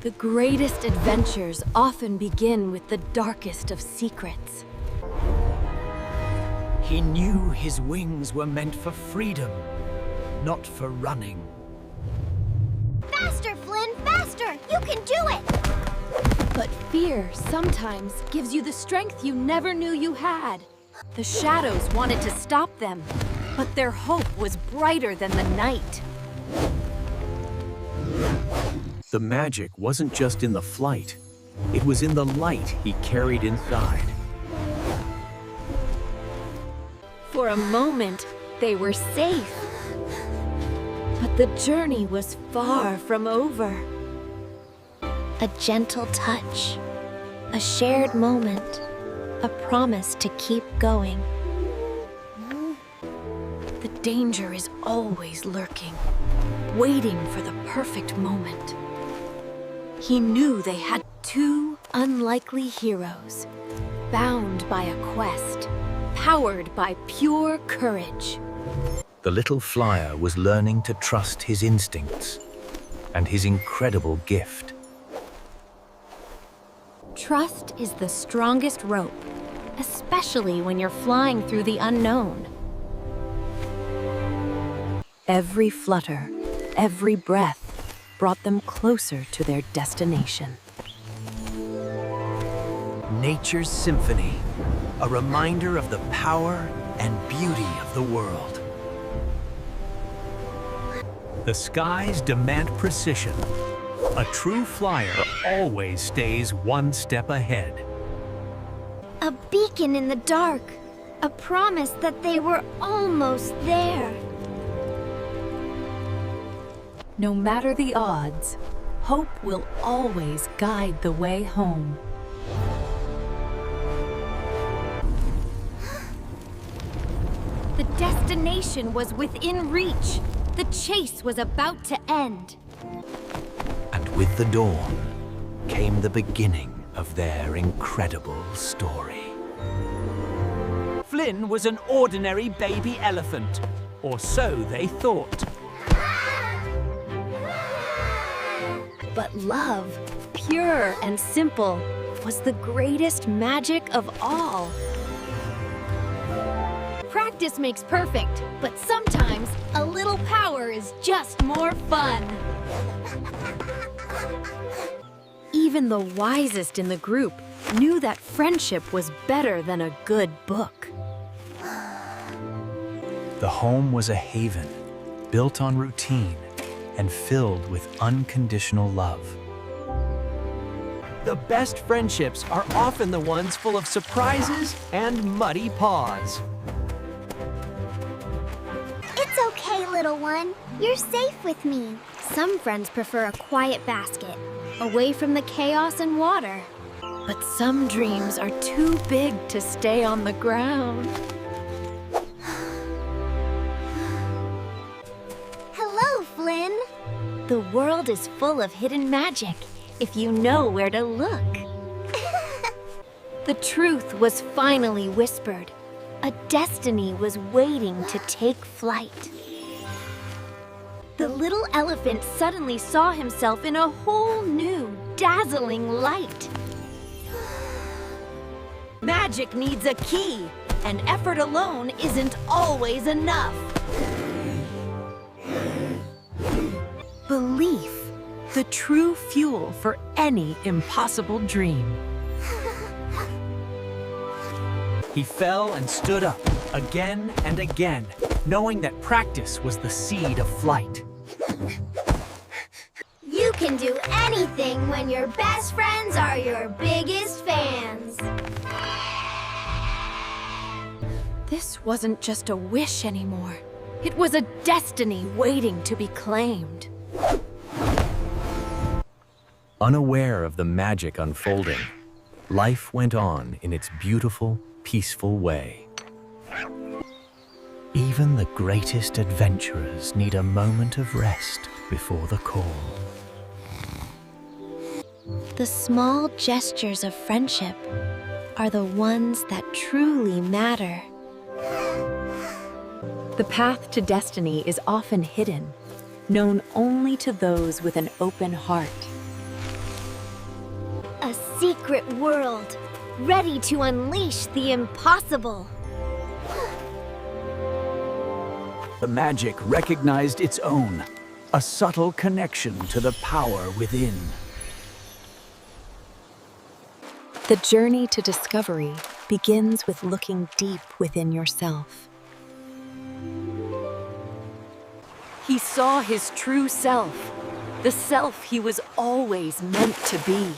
The greatest adventures often begin with the darkest of secrets. He knew his wings were meant for freedom, not for running. Faster, Flynn, faster! You can do it! But fear sometimes gives you the strength you never knew you had. The shadows wanted to stop them, but their hope was brighter than the night. The magic wasn't just in the flight. It was in the light he carried inside. For a moment, they were safe. But the journey was far from over. A gentle touch, a shared moment, a promise to keep going. The danger is always lurking, waiting for the perfect moment. He knew they had two unlikely heroes, bound by a quest, powered by pure courage. The little flyer was learning to trust his instincts and his incredible gift. Trust is the strongest rope, especially when you're flying through the unknown. Every flutter, every breath brought them closer to their destination. Nature's symphony, a reminder of the power and beauty of the world. The skies demand precision. A true flyer always stays one step ahead. A beacon in the dark, a promise that they were almost there. No matter the odds, hope will always guide the way home. The destination was within reach. The chase was about to end. And with the dawn came the beginning of their incredible story. Flynn was an ordinary baby elephant, or so they thought. But love, pure and simple, was the greatest magic of all. Practice makes perfect, but sometimes a little power is just more fun. Even the wisest in the group knew that friendship was better than a good book. The home was a haven, built on routine and filled with unconditional love. The best friendships are often the ones full of surprises and muddy paws. It's okay, little one. You're safe with me. Some friends prefer a quiet basket, away from the chaos and water. But some dreams are too big to stay on the ground. Hello, Flynn. The world is full of hidden magic, if you know where to look. The truth was finally whispered. A destiny was waiting to take flight. The little elephant suddenly saw himself in a whole new, dazzling light. Magic needs a key, and effort alone isn't always enough. Belief, the true fuel for any impossible dream. He fell and stood up again and again, knowing that practice was the seed of flight. You can do anything when your best friends are your biggest fans. This wasn't just a wish anymore. It was a destiny waiting to be claimed. Unaware of the magic unfolding, life went on in its beautiful, peaceful way. Even the greatest adventurers need a moment of rest before the call. The small gestures of friendship are the ones that truly matter. The path to destiny is often hidden, known only to those with an open heart. secret world, ready to unleash the impossible. The magic recognized its own, a subtle connection to the power within. The journey to discovery begins with looking deep within yourself. He saw his true self, the self he was always meant to be.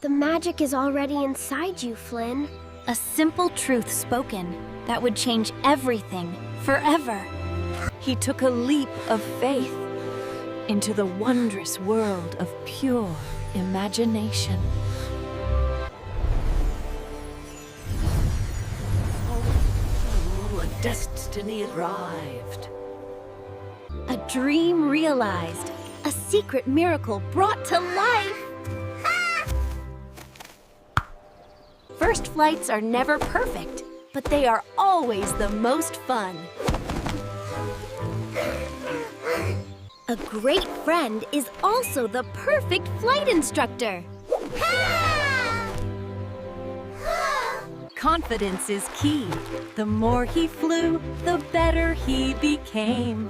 The magic is already inside you, Flynn. A simple truth spoken that would change everything forever. He took a leap of faith into the wondrous world of pure imagination. Oh, a destiny arrived. A dream realized, a secret miracle brought to life. First flights are never perfect, but they are always the most fun. A great friend is also the perfect flight instructor. Confidence is key. The more he flew, the better he became.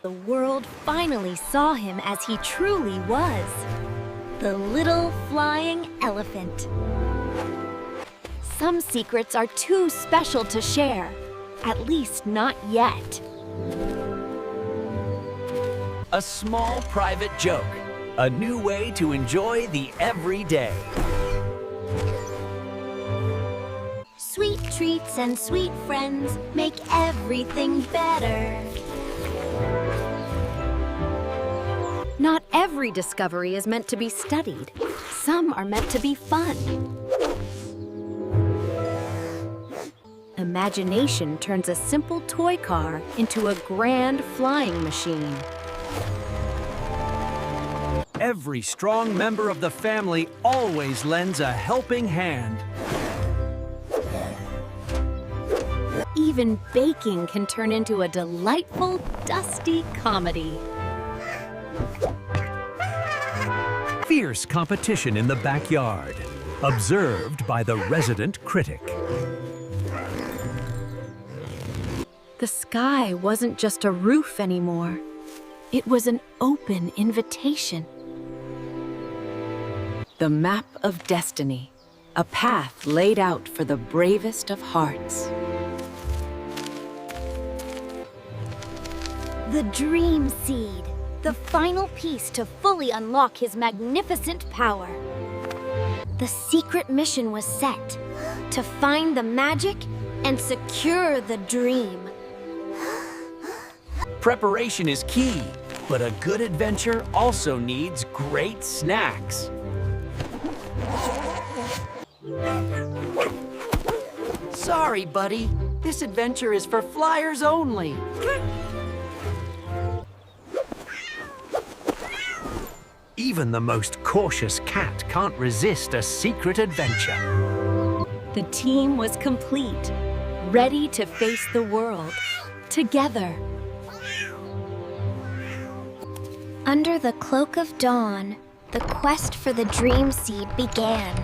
The world finally saw him as he truly was. The little flying elephant. Some secrets are too special to share, at least not yet. A small private joke, a new way to enjoy the everyday. Sweet treats and sweet friends make everything better. Not every discovery is meant to be studied. Some are meant to be fun. Imagination turns a simple toy car into a grand flying machine. Every strong member of the family always lends a helping hand. Even baking can turn into a delightful, dusty comedy. Fierce competition in the backyard, observed by the resident critic. The sky wasn't just a roof anymore. It was an open invitation. The map of destiny, a path laid out for the bravest of hearts. The dream seed, the final piece to fully unlock his magnificent power. The secret mission was set to find the magic and secure the dream. Preparation is key, but a good adventure also needs great snacks. Sorry, buddy. This adventure is for flyers only. Even the most cautious cat can't resist a secret adventure. The team was complete, ready to face the world, together. Under the cloak of dawn, the quest for the dream seed began.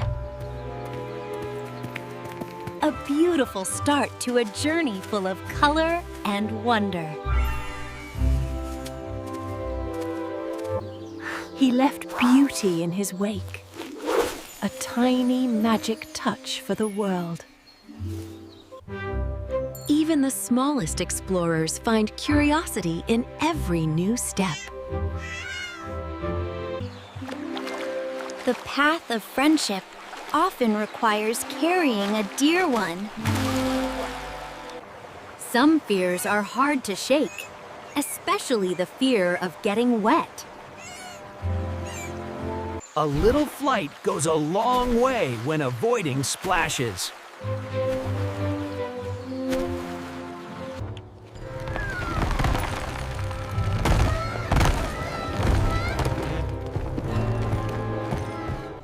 A beautiful start to a journey full of color and wonder. He left beauty in his wake, a tiny magic touch for the world. Even the smallest explorers find curiosity in every new step. The path of friendship often requires carrying a dear one. Some fears are hard to shake, especially the fear of getting wet. A little flight goes a long way when avoiding splashes.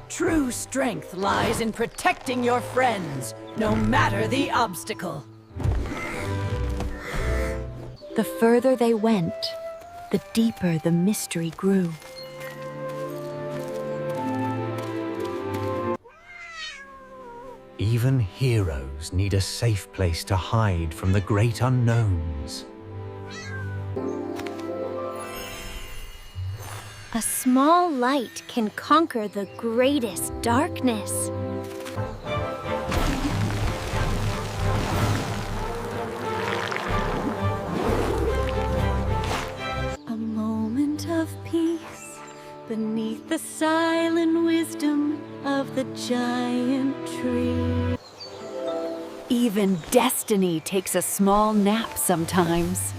True strength lies in protecting your friends, no matter the obstacle. The further they went, the deeper the mystery grew. Even heroes need a safe place to hide from the great unknowns. A small light can conquer the greatest darkness. A moment of peace beneath the silent wisdom of the giant tree. Even destiny takes a small nap sometimes.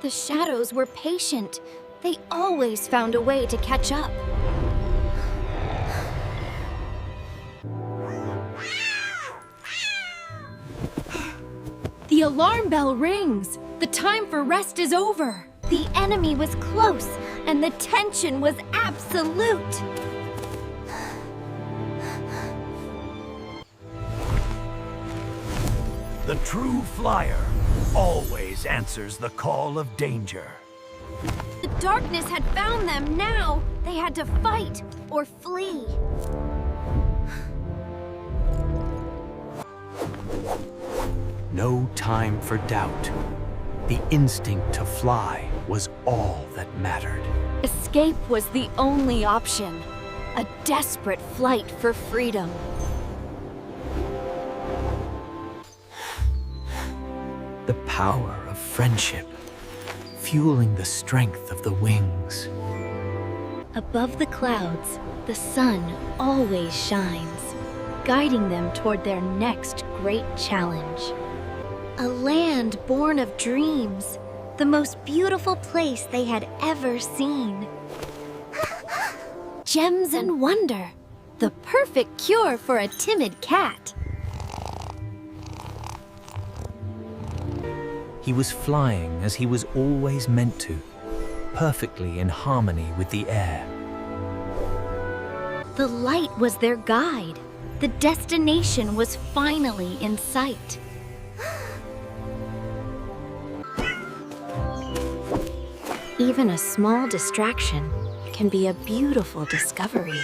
The shadows were patient. They always found a way to catch up. The alarm bell rings. The time for rest is over. The enemy was close, and the tension was absolute. The true flyer always answers the call of danger. The darkness had found them now. They had to fight or flee. No time for doubt. The instinct to fly was all that mattered. Escape was the only option. A desperate flight for freedom. The power of friendship, fueling the strength of the wings. Above the clouds, the sun always shines, guiding them toward their next great challenge. A land born of dreams, the most beautiful place they had ever seen. Gems and wonder, the perfect cure for a timid cat. He was flying as he was always meant to, perfectly in harmony with the air. The light was their guide. The destination was finally in sight. Even a small distraction can be a beautiful discovery.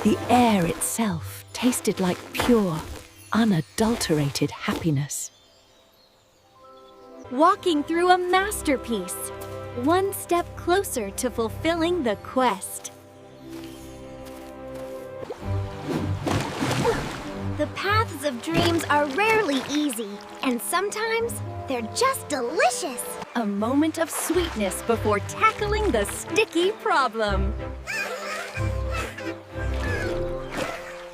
The air itself tasted like pure, unadulterated happiness. Walking through a masterpiece, one step closer to fulfilling the quest. The paths of dreams are rarely easy, and sometimes they're just delicious. A moment of sweetness before tackling the sticky problem.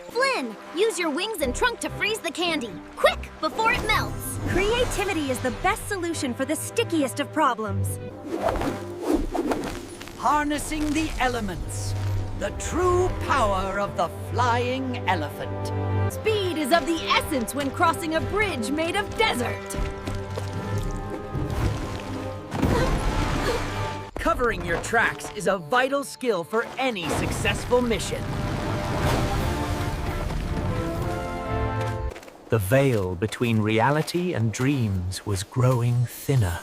Flynn, use your wings and trunk to freeze the candy. Quick, before it melts. Creativity is the best solution for the stickiest of problems. Harnessing the elements. The true power of the flying elephant. Speed is of the essence when crossing a bridge made of desert. Covering your tracks is a vital skill for any successful mission. The veil between reality and dreams was growing thinner.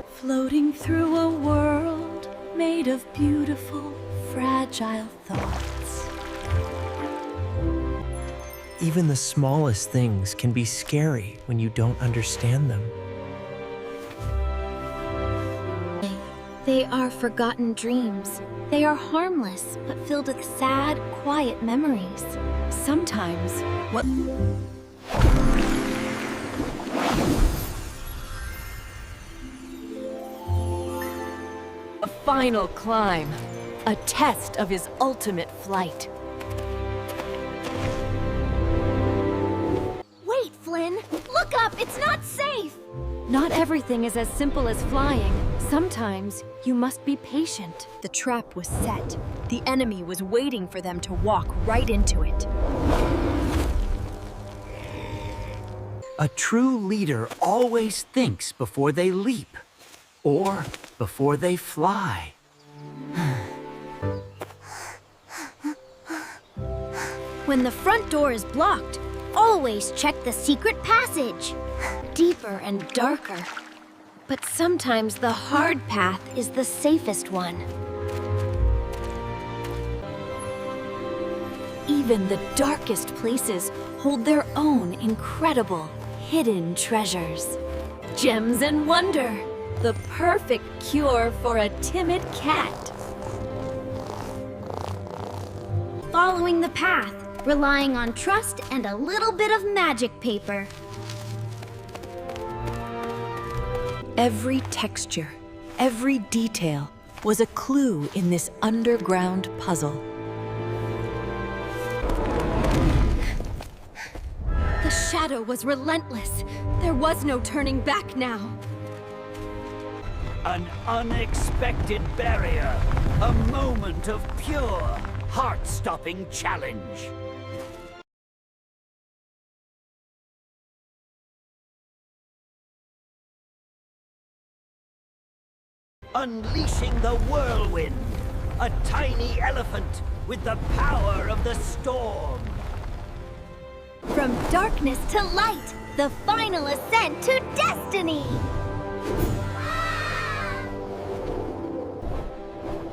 Floating through a world made of beautiful, fragile thoughts. Even the smallest things can be scary when you don't understand them. They are forgotten dreams. They are harmless, but filled with sad, quiet memories. Sometimes, what... A final climb. A test of his ultimate flight. Wait, Flynn! Look up! It's not safe! Not everything is as simple as flying. Sometimes, you must be patient. The trap was set. The enemy was waiting for them to walk right into it. A true leader always thinks before they leap, or before they fly. When the front door is blocked, always check the secret passage. Deeper and darker. But sometimes the hard path is the safest one. Even the darkest places hold their own incredible hidden treasures. Gems and wonder, the perfect cure for a timid cat. Following the path, relying on trust and a little bit of magic paper. Every texture, every detail was a clue in this underground puzzle. The shadow was relentless. There was no turning back now. An unexpected barrier. A moment of pure, heart-stopping challenge. Unleashing the whirlwind. A tiny elephant with the power of the storm. From darkness to light, the final ascent to destiny!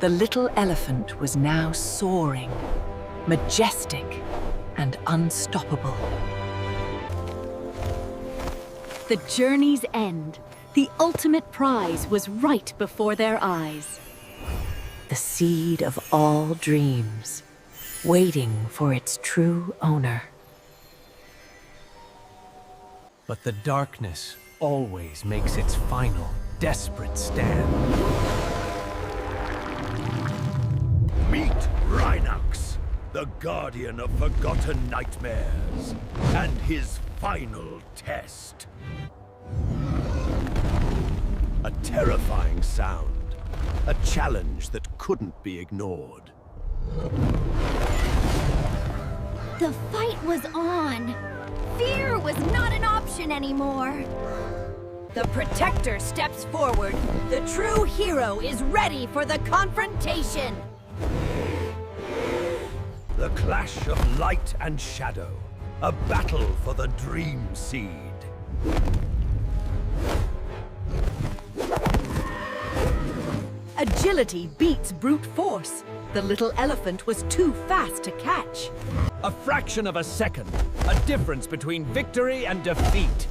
The little elephant was now soaring, majestic and unstoppable. The journey's end. The ultimate prize was right before their eyes. The seed of all dreams, waiting for its true owner. But the darkness always makes its final, desperate stand. Meet Rhinox, the guardian of forgotten nightmares, and his final test. A terrifying sound, a challenge that couldn't be ignored. The fight was on. Fear was not an option anymore. The protector steps forward. The true hero is ready for the confrontation. The clash of light and shadow, a battle for the dream seed. Agility beats brute force. The little elephant was too fast to catch. A fraction of a second. A difference between victory and defeat.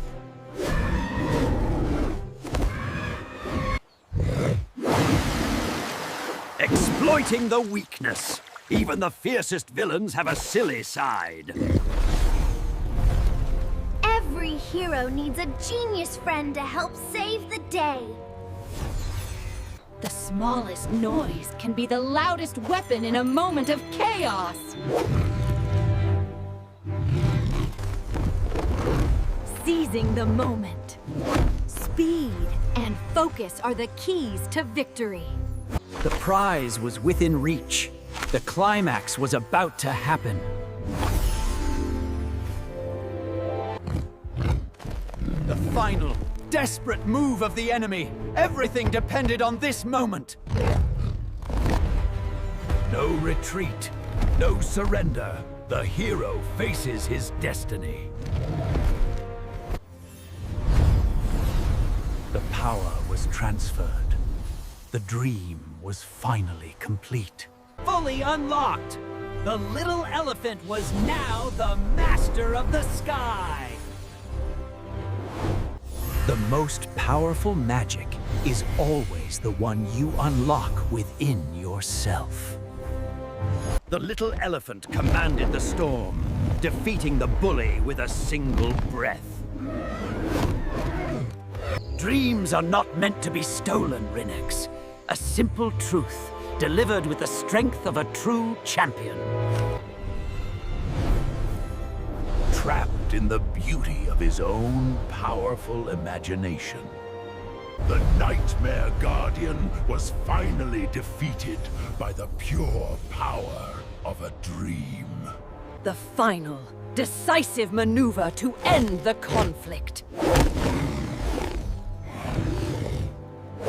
Exploiting the weakness. Even the fiercest villains have a silly side. Every hero needs a genius friend to help save the day. The smallest noise can be the loudest weapon in a moment of chaos. Seizing the moment. Speed and focus are the keys to victory. The prize was within reach. The climax was about to happen. The final, desperate move of the enemy. Everything depended on this moment. No retreat, no surrender. The hero faces his destiny. The power was transferred. The dream was finally complete. Fully unlocked! The little elephant was now the master of the sky! The most powerful magic is always the one you unlock within yourself. The little elephant commanded the storm, defeating the bully with a single breath. Dreams are not meant to be stolen, Rhinox. A simple truth, delivered with the strength of a true champion. Trapped in the beauty of his own powerful imagination. The Nightmare Guardian was finally defeated by the pure power of a dream. The final, decisive maneuver to end the conflict.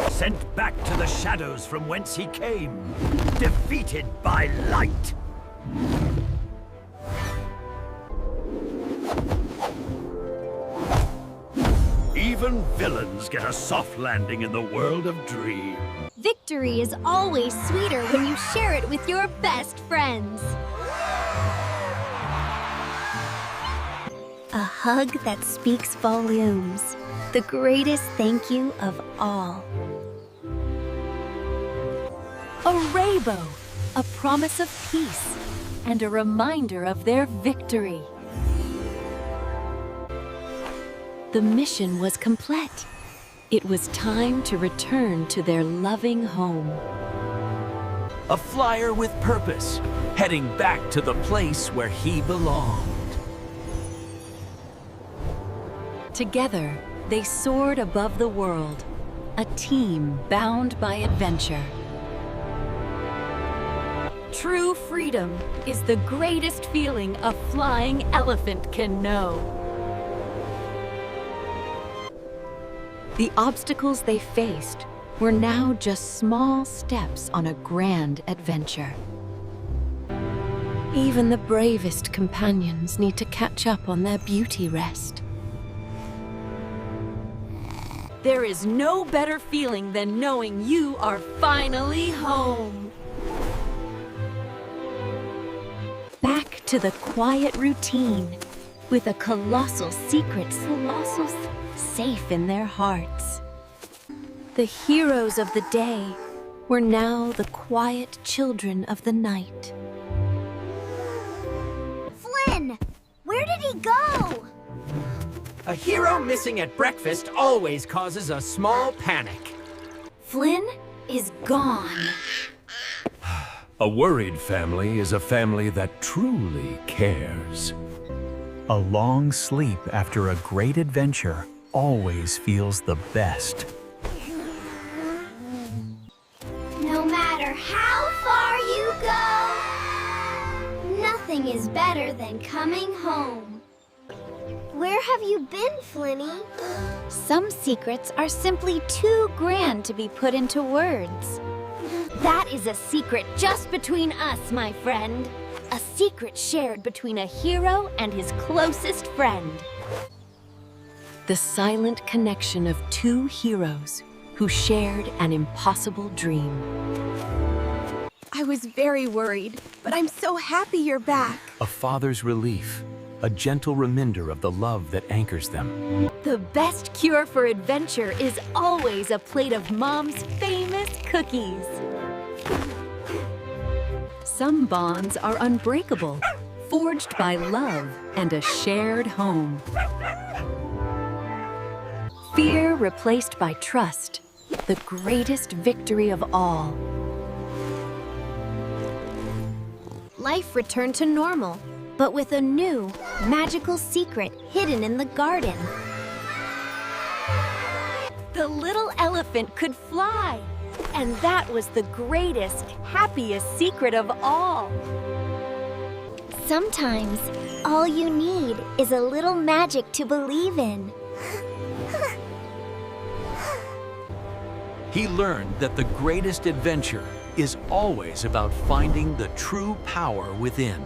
Sent back to the shadows from whence he came, defeated by light. Even villains get a soft landing in the world of dreams. Victory is always sweeter when you share it with your best friends. A hug that speaks volumes. The greatest thank you of all. A rainbow, a promise of peace, and a reminder of their victory. The mission was complete. It was time to return to their loving home. A flyer with purpose, heading back to the place where he belonged. Together, they soared above the world, a team bound by adventure. True freedom is the greatest feeling a flying elephant can know. The obstacles they faced were now just small steps on a grand adventure. Even the bravest companions need to catch up on their beauty rest. There is no better feeling than knowing you are finally home. Back to the quiet routine with a colossal secret safe in their hearts. The heroes of the day were now the quiet children of the night. Flynn! Where did he go? A hero missing at breakfast always causes a small panic. Flynn is gone. A worried family is a family that truly cares. A long sleep after a great adventure always feels the best. No matter how far you go, nothing is better than coming home. Where have you been, Flynny? Some secrets are simply too grand to be put into words. That is a secret just between us, my friend. A secret shared between a hero and his closest friend. The silent connection of two heroes who shared an impossible dream. I was very worried, but I'm so happy you're back. A father's relief, a gentle reminder of the love that anchors them. The best cure for adventure is always a plate of Mom's famous cookies. Some bonds are unbreakable, forged by love and a shared home. Fear replaced by trust, the greatest victory of all. Life returned to normal, but with a new, magical secret hidden in the garden. The little elephant could fly, and that was the greatest, happiest secret of all. Sometimes, all you need is a little magic to believe in. He learned that the greatest adventure is always about finding the true power within.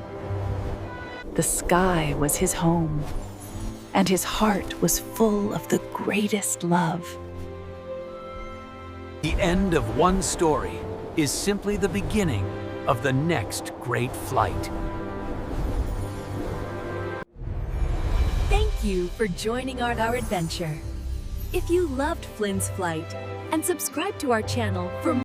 The sky was his home, and his heart was full of the greatest love. The end of one story is simply the beginning of the next great flight. Thank you for joining our adventure. If you loved Flynn's flight, and subscribe to our channel for more